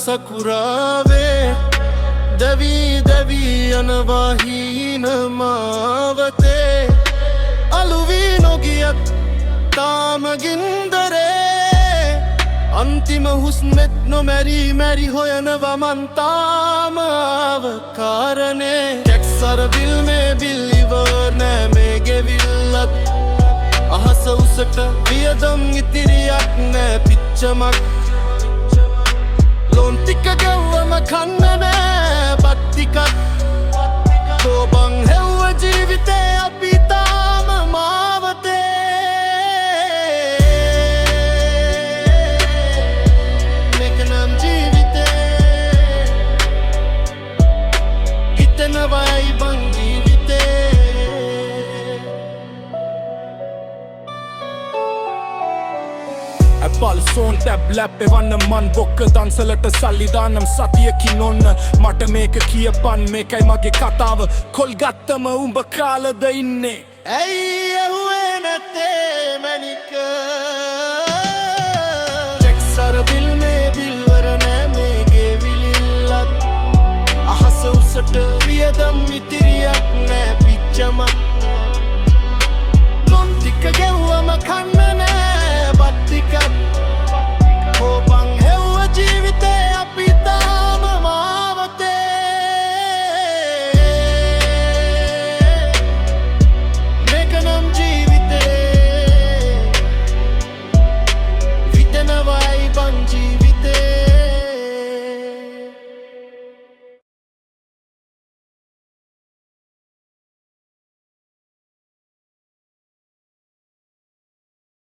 සකුරාවේ දැවී දැවී යනවා හීන මාවතේ අලුවී නොගියත් තාම ගින්දරේ අන්තිම හුස්මෙත් නොමැරී මැරි හොයනවා මන් තාම අවකාරනේ කැක්සර බිල්මේ බිල් ඉවර නෑ මේ ගෙවිල්ලත් අහස උසට වියදම් ඉතිරියක් නෑ පිච්චමක් ලොන් ටික ගෙව්වම කන්න නෑ බත් ටිකක් තෝබන් හෙව්ව ජීවිතේ අපි තාම මාවතේ මේක නම් ජීවිතේ හිතනවයි බං පල්සෝන් ටැබ් ලැප් එවන්න මන් බොක්ක දන්සලට සල්ලි දානම් සතියකින් ඔන්න මට මේක කියපන් මේකයි මගේ කතාව කොල් ගත්තම උඹ කාලද ඉන්නේ ඇයි ඇහුවේ නැත්තේ මැනික චෙක්සර බිල් මේ බිල්වර නෑ මේ ගෙවිලිල්ලත් අහස උසට වියදම් ඉතිරියක් නෑ පිච්චමක්